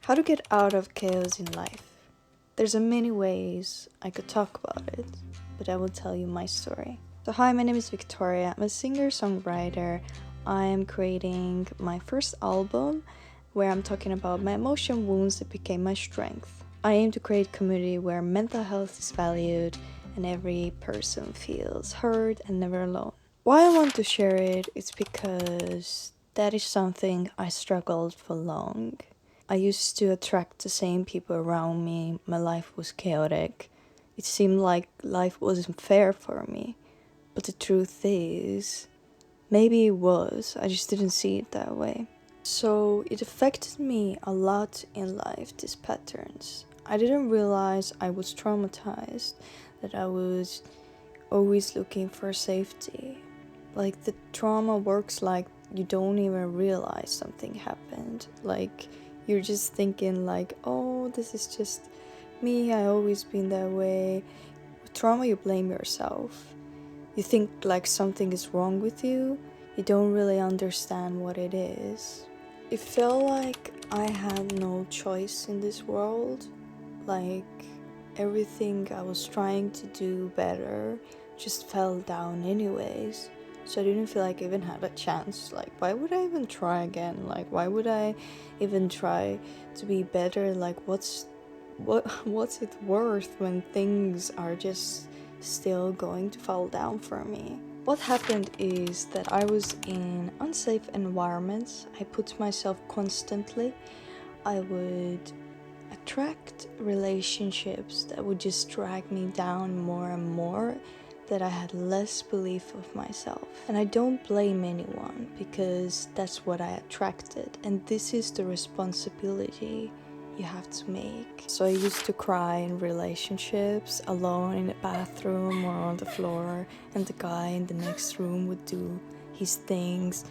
How to get out of chaos in life. There's a many ways I could talk about it, but I will tell you my story. So hi, my name is Victoria. I'm a singer-songwriter. I am creating my first album where I'm talking about my emotion wounds that became my strength. I aim to create a community where mental health is valued and every person feels heard and never alone. Why I want to share it is because that is something I struggled for long. I used to attract the same people around me. My life was chaotic. It seemed like life wasn't fair for me. But the truth is, maybe it was. I just didn't see it that way. So it affected me a lot in life, these patterns. I didn't realize I was traumatized, that I was always looking for safety. Like the trauma works like you don't even realize something happened. Like you're just thinking like, oh, this is just me, I always been that way. With trauma, you blame yourself. You think like something is wrong with you. You don't really understand what it is. It felt like I had no choice in this world. Like everything I was trying to do better just fell down anyways. So I didn't feel like I even had a chance. Like, why would I even try again? Like, why would I even try to be better? Like, what's it worth when things are just still going to fall down for me? What happened is that I was in unsafe environments. I put myself constantly. I would attract relationships that would just drag me down more and more, that I had less belief of myself. And I don't blame anyone because that's what I attracted, and this is the responsibility you have to make. So I used to cry in relationships alone in the bathroom or on the floor, and the guy in the next room would do his things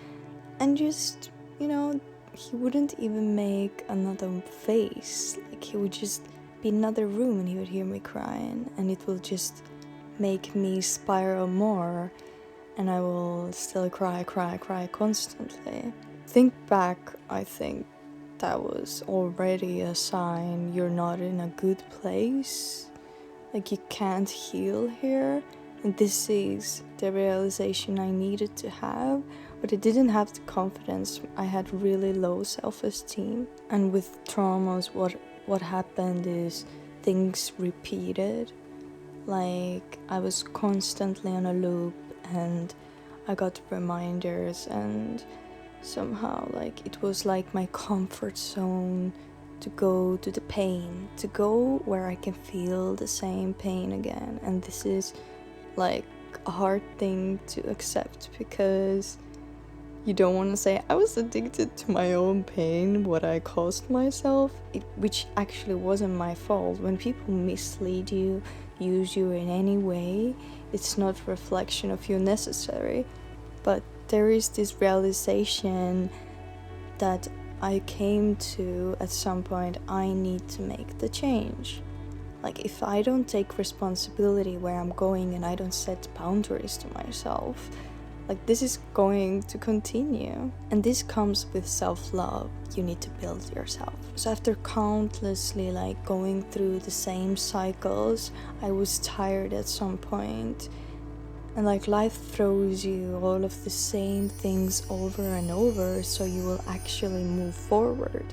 and just, he wouldn't even make another face. Like he would just be in another room and he would hear me crying, and it will just make me spiral more, and I will still cry constantly. Think back, I think that was already a sign you're not in a good place. Like you can't heal here. And this is the realization I needed to have, but I didn't have the confidence. I had really low self-esteem. And with traumas, what happened is things repeated. Like I was constantly on a loop and I got reminders, and somehow like it was like my comfort zone to go to the pain, to go where I can feel the same pain again. And this is like a hard thing to accept because you don't want to say I was addicted to my own pain, what I caused myself, which actually wasn't my fault. When people mislead you, use you in any way, it's not a reflection of you necessary. But there is this realization that I came to at some point. I need to make the change. Like if I don't take responsibility where I'm going and I don't set boundaries to myself, like this is going to continue. And this comes with self-love. You need to build yourself. So after countlessly like going through the same cycles, I was tired at some point. And like life throws you all of the same things over and over, so you will actually move forward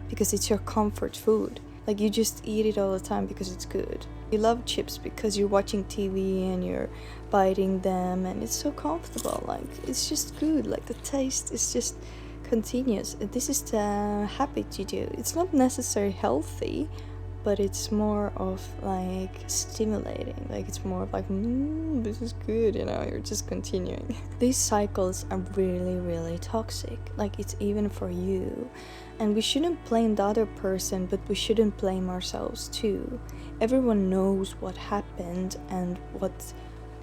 because it's your comfort food. Like you just eat it all the time because it's good. You love chips because you're watching TV and you're biting them and it's so comfortable. Like it's just good. Like the taste is just continuous. This is the habit you do. It's not necessarily healthy, but it's more of like stimulating. Like it's more of like, this is good, you're just continuing. These cycles are really, really toxic. Like it's even for you. And we shouldn't blame the other person, but we shouldn't blame ourselves too. Everyone knows what happened and what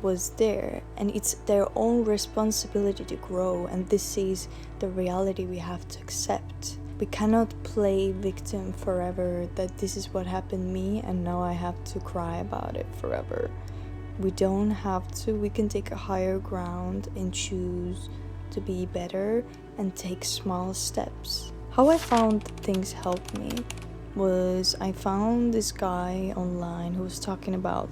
was there, and it's their own responsibility to grow, and this is the reality we have to accept. We cannot play victim forever, that this is what happened to me and now I have to cry about it forever. We don't have to. We can take a higher ground and choose to be better and take small steps. How I found things helped me was I found this guy online who was talking about,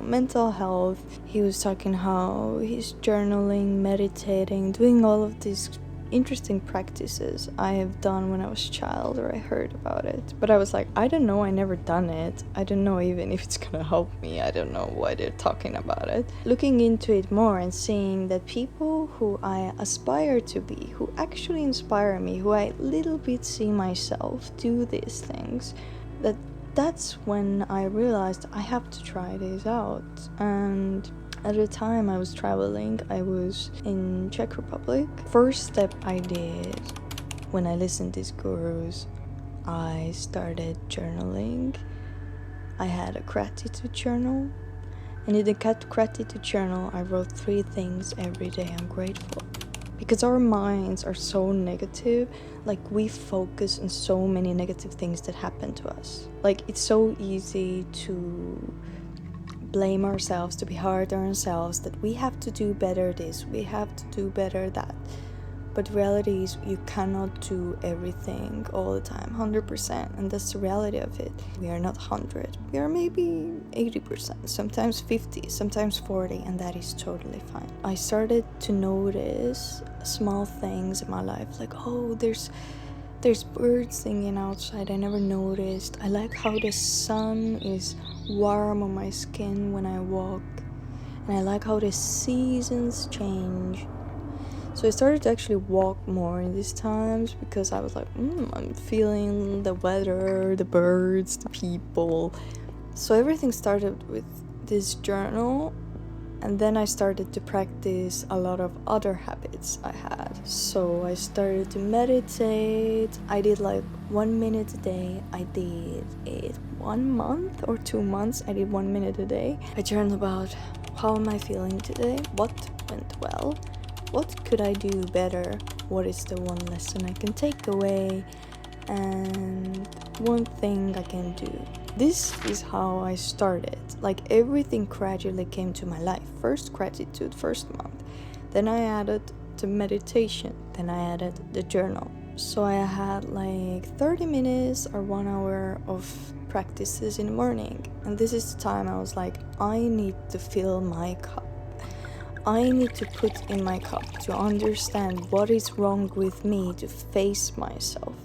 mental health. He was talking how he's journaling, meditating, doing all of these interesting practices I have done when I was a child, or I heard about it. But I was like, I don't know, I never done it. I don't know even if it's gonna help me. I don't know why they're talking about it. Looking into it more and seeing that people who I aspire to be, who actually inspire me, who I little bit see myself do these things, that's when I realized I have to try this out. And at the time I was traveling, I was in Czech Republic. First step I did when I listened to these gurus, I started journaling. I had a gratitude journal, and in the gratitude journal I wrote 3 things every day I'm grateful. Because our minds are so negative, like we focus on so many negative things that happen to us. Like it's so easy to blame ourselves, to be hard on ourselves, that we have to do better this, we have to do better that. But reality is you cannot do everything all the time, 100%, and that's the reality of it. We are not 100, we are maybe 80%, sometimes 50, sometimes 40, and that is totally fine. I started to notice small things in my life, like, oh, there's birds singing outside, I never noticed. I like how the sun is warm on my skin when I walk, and I like how the seasons change. So I started to actually walk more in these times because I was like, I'm feeling the weather, the birds, the people. So everything started with this journal, and then I started to practice a lot of other habits I had. So I started to meditate. I did like 1 minute a day. I did it 1 month or 2 months. I did 1 minute a day. I journaled about how am I feeling today, what went well, what could I do better, what is the one lesson I can take away, and one thing I can do. This is how I started. Like everything gradually came to my life. First gratitude, first month. Then I added the meditation. Then I added the journal. So I had like 30 minutes or 1 hour of practices in the morning. And this is the time I was like, I need to fill my cup. I need to put in my cup to understand what is wrong with me, to face myself.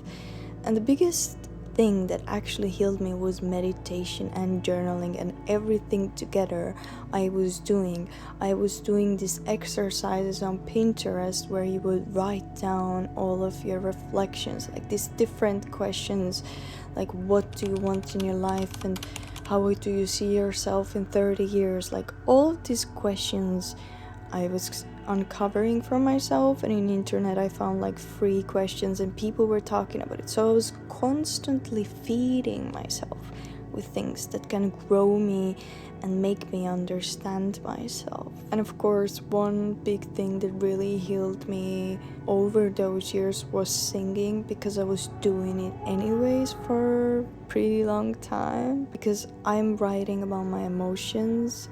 And the biggest thing that actually healed me was meditation and journaling and everything together I was doing these exercises on Pinterest where you would write down all of your reflections, like these different questions, like what do you want in your life and how do you see yourself in 30 years, like all of these questions I was uncovering for myself, and in the internet I found like free questions and people were talking about it. So I was constantly feeding myself with things that can grow me and make me understand myself. And of course, one big thing that really healed me over those years was singing, because I was doing it anyways for a pretty long time, because I'm writing about my emotions.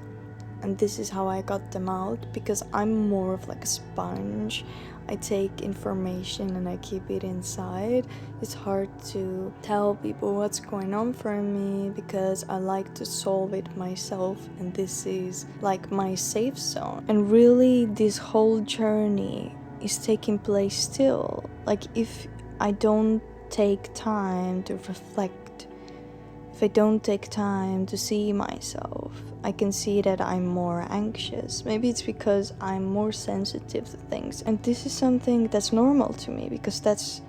And this is how I got them out, because I'm more of like a sponge. I take information and I keep it inside. It's hard to tell people what's going on for me because I like to solve it myself, and this is like my safe zone. And really this whole journey is taking place still. Like if I don't take time to reflect, if I don't take time to see myself, I can see that I'm more anxious. Maybe it's because I'm more sensitive to things. And this is something that's normal to me because that's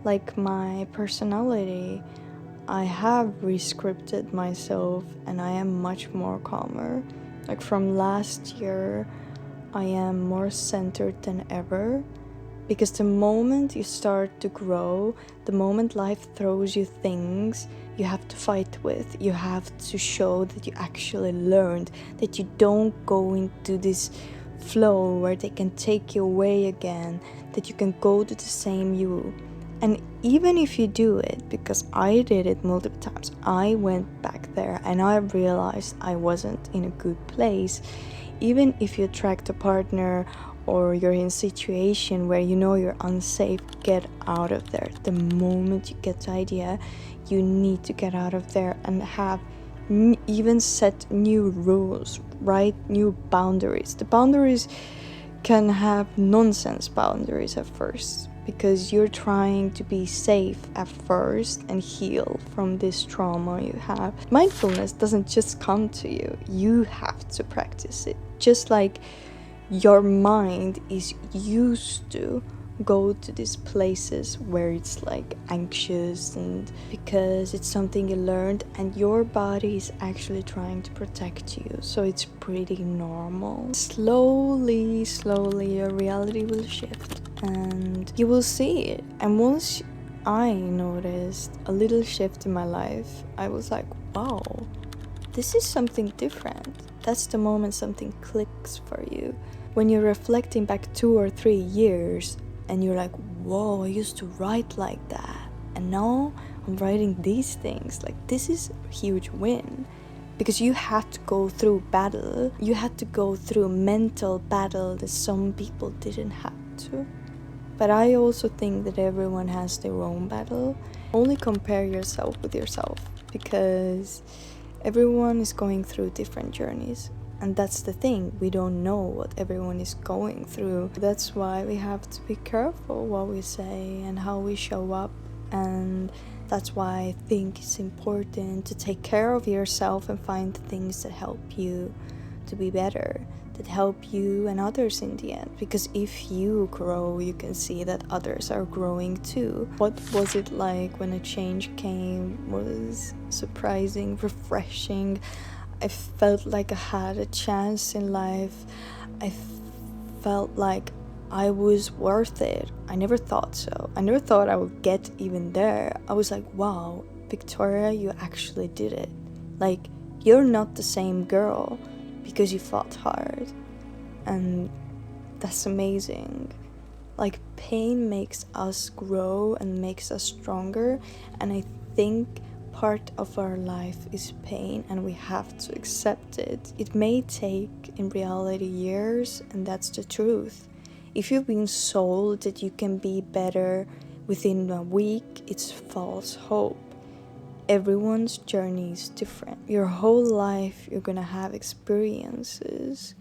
like my personality. I have re-scripted myself and I am much more calmer. Like from last year, I am more centered than ever. Because the moment you start to grow, the moment life throws you things you have to fight with, you have to show that you actually learned, that you don't go into this flow where they can take you away again, that you can go to the same you. And even if you do it, because I did it multiple times, I went back there and I realized I wasn't in a good place. Even if you attract a partner or you're in a situation where you know you're unsafe, get out of there. The moment you get the idea, you need to get out of there and have even set new rules, right? New boundaries. The boundaries can have nonsense boundaries at first, because you're trying to be safe at first and heal from this trauma you have. Mindfulness doesn't just come to you. You have to practice it. Just like your mind is used to go to these places where it's like anxious, and because it's something you learned and your body is actually trying to protect you, so it's pretty normal. Slowly your reality will shift and you will see it. And once I noticed a little shift in my life, I was like, wow, this is something different. That's the moment something clicks for you. When you're reflecting back 2 or 3 years and you're like, whoa, I used to write like that, and now I'm writing these things. Like, this is a huge win, because you had to go through battle. You had to go through mental battle that some people didn't have to. But I also think that everyone has their own battle. Only compare yourself with yourself, because everyone is going through different journeys. And that's the thing, we don't know what everyone is going through. That's why we have to be careful what we say and how we show up. And that's why I think it's important to take care of yourself and find things that help you to be better, that help you and others in the end. Because if you grow, you can see that others are growing too. What was it like when a change came? Was surprising, refreshing. I felt like I had a chance in life. I felt like I was worth it. I never thought so. I never thought I would get even there. I was like, wow, Victoria, you actually did it. Like, you're not the same girl because you fought hard. And that's amazing. Like, pain makes us grow and makes us stronger. And I think part of our life is pain, and we have to accept it. It may take, in reality, years, and that's the truth. If you've been sold that you can be better within a week, it's false hope. Everyone's journey is different. Your whole life, you're gonna have experiences.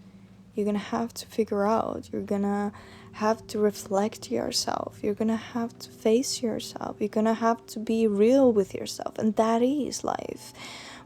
You're gonna have to figure out. You're gonna have to reflect yourself. You're gonna have to face yourself. You're gonna have to be real with yourself. And that is life.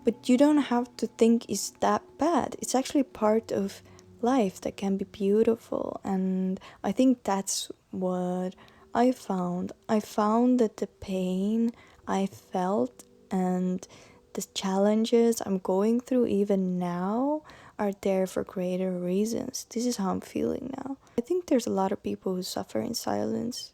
But you don't have to think it's that bad. It's actually part of life that can be beautiful. And I think that's what I found. I found that the pain I felt and the challenges I'm going through even now are there for greater reasons. This is how I'm feeling now. I think there's a lot of people who suffer in silence,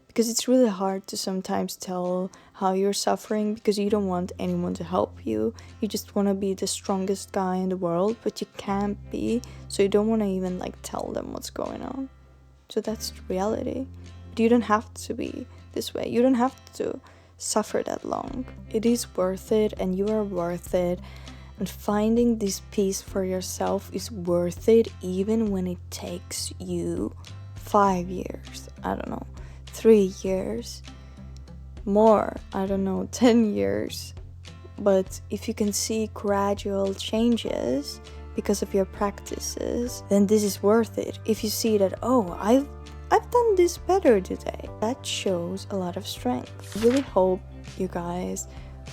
because it's really hard to sometimes tell how you're suffering, because you don't want anyone to help you. You just want to be the strongest guy in the world, but you can't be, so you don't want to even like tell them what's going on. So that's the reality. But you don't have to be this way. You don't have to suffer that long. It is worth it, and you are worth it. And finding this peace for yourself is worth it, even when it takes you 5 years, I don't know, 3 years, more, I don't know, 10 years. But if you can see gradual changes because of your practices, then this is worth it. If you see that, oh, I've done this better today, that shows a lot of strength. I really hope you guys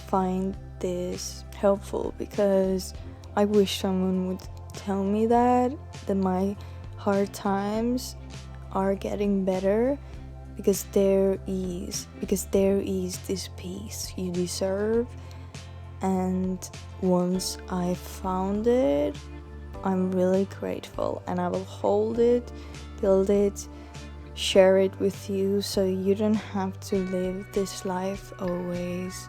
find this helpful, because I wish someone would tell me that my hard times are getting better, because there is this peace you deserve. And once I found it, I'm really grateful, and I will hold it, build it, share it with you, so you don't have to live this life always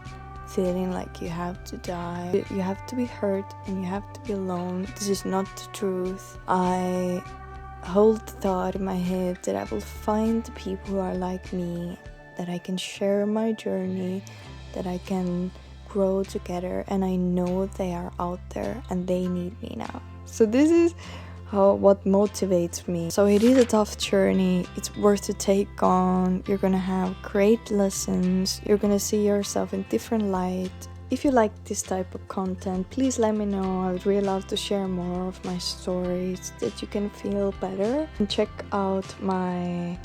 feeling like you have to die. You have to be hurt and you have to be alone. This is not the truth. I hold the thought in my head that I will find the people who are like me, that I can share my journey, that I can grow together, and I know they are out there and they need me now. So this is what motivates me. So it is a tough journey, it's worth to take on. You're gonna have great lessons, you're gonna see yourself in different light. If you like this type of content, please let me know. I would really love to share more of my stories that you can feel better. And check out my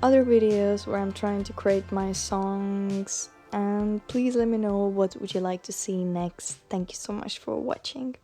other videos where I'm trying to create my songs. And please let me know what would you like to see next. Thank you so much for watching.